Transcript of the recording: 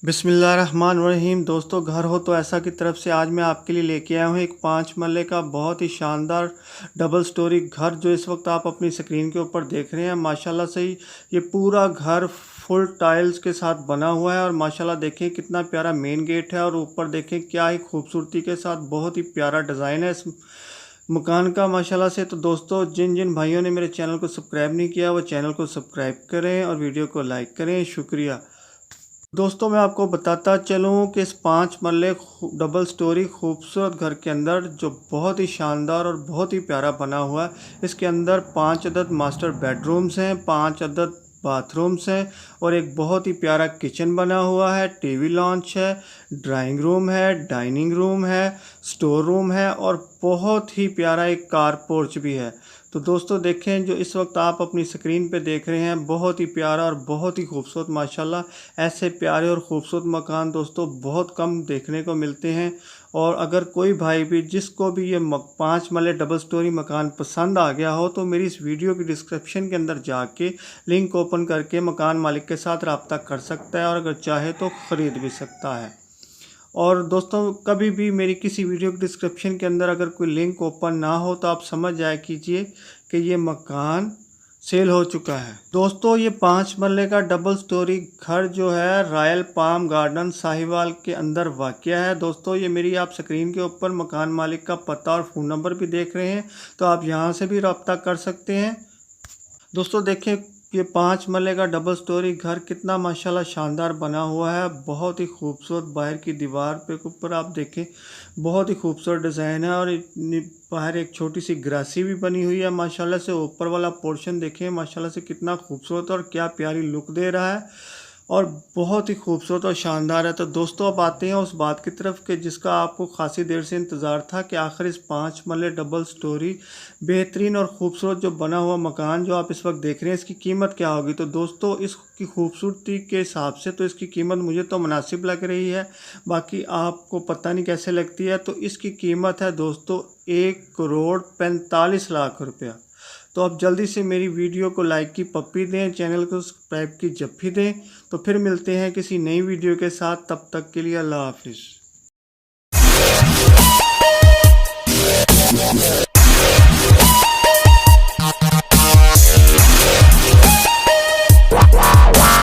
बिस्मिल्लाहिर्रहमानिर्रहीम। दोस्तों, घर हो तो ऐसा की तरफ से आज मैं आपके लिए लेके आया हूँ एक 5 मरले का बहुत ही शानदार डबल स्टोरी घर जो इस वक्त आप अपनी स्क्रीन के ऊपर देख रहे हैं। माशाल्लाह से ये पूरा घर फुल टाइल्स के साथ बना हुआ है और माशाल्लाह देखें कितना प्यारा मेन गेट है और ऊपर देखें क्या ही खूबसूरती के साथ बहुत ही प्यारा डिज़ाइन है इस मकान का माशाल्लाह से। तो दोस्तों, जिन जिन भाइयों ने मेरे चैनल को सब्सक्राइब नहीं किया वो चैनल को सब्सक्राइब करें और वीडियो को लाइक करें। शुक्रिया। दोस्तों, मैं आपको बताता चलूँ कि इस 5 मरले डबल स्टोरी खूबसूरत घर के अंदर जो बहुत ही शानदार और बहुत ही प्यारा बना हुआ है, इसके अंदर 5 अदद मास्टर बेडरूम्स हैं, 5 अदद बाथरूम्स हैं और एक बहुत ही प्यारा किचन बना हुआ है, टीवी लॉन्च है, ड्राइंग रूम है, डाइनिंग रूम है, स्टोर रूम है और बहुत ही प्यारा एक कार पोर्च भी है। तो दोस्तों देखें, जो इस वक्त आप अपनी स्क्रीन पे देख रहे हैं बहुत ही प्यारा और बहुत ही खूबसूरत माशाल्लाह। ऐसे प्यारे और ख़ूबसूरत मकान दोस्तों बहुत कम देखने को मिलते हैं। और अगर कोई भाई भी जिसको भी ये 5 मरले डबल स्टोरी मकान पसंद आ गया हो तो मेरी इस वीडियो की डिस्क्रिप्शन के अंदर जाके लिंक ओपन करके मकान मालिक के साथ रब्ता कर सकता है और अगर चाहे तो ख़रीद भी सकता है। और दोस्तों, कभी भी मेरी किसी वीडियो के डिस्क्रिप्शन के अंदर अगर कोई लिंक ओपन ना हो तो आप समझ जाया कीजिए कि ये मकान सेल हो चुका है। दोस्तों, ये 5 मरले का डबल स्टोरी घर जो है रॉयल पाम गार्डन साहिवाल के अंदर वाक़या है। दोस्तों, ये मेरी आप स्क्रीन के ऊपर मकान मालिक का पता और फ़ोन नंबर भी देख रहे हैं, तो आप यहाँ से भी रब्ता कर सकते हैं। दोस्तों देखें, ये 5 मरले का डबल स्टोरी घर कितना माशाल्लाह शानदार बना हुआ है। बहुत ही खूबसूरत बाहर की दीवार पे ऊपर आप देखें बहुत ही खूबसूरत डिज़ाइन है और बाहर एक छोटी सी ग्रासी भी बनी हुई है माशाल्लाह से। ऊपर वाला पोर्शन देखें माशाल्लाह से कितना खूबसूरत और क्या प्यारी लुक दे रहा है और बहुत ही खूबसूरत और शानदार है। तो दोस्तों, अब आते हैं उस बात की तरफ कि जिसका आपको खासी देर से इंतज़ार था कि आखिर इस 5 मरले डबल स्टोरी बेहतरीन और ख़ूबसूरत जो बना हुआ मकान जो आप इस वक्त देख रहे हैं इसकी कीमत क्या होगी। तो दोस्तों, इसकी खूबसूरती के हिसाब से तो इसकी कीमत मुझे तो मुनासिब लग रही है, बाकी आपको पता नहीं कैसे लगती है। तो इसकी कीमत है दोस्तों 1,45,00,000 रुपया। तो आप जल्दी से मेरी वीडियो को लाइक की पप्पी दें, चैनल को सब्सक्राइब की जप्फी दें। तो फिर मिलते हैं किसी नई वीडियो के साथ, तब तक के लिए अल्लाह हाफिज़।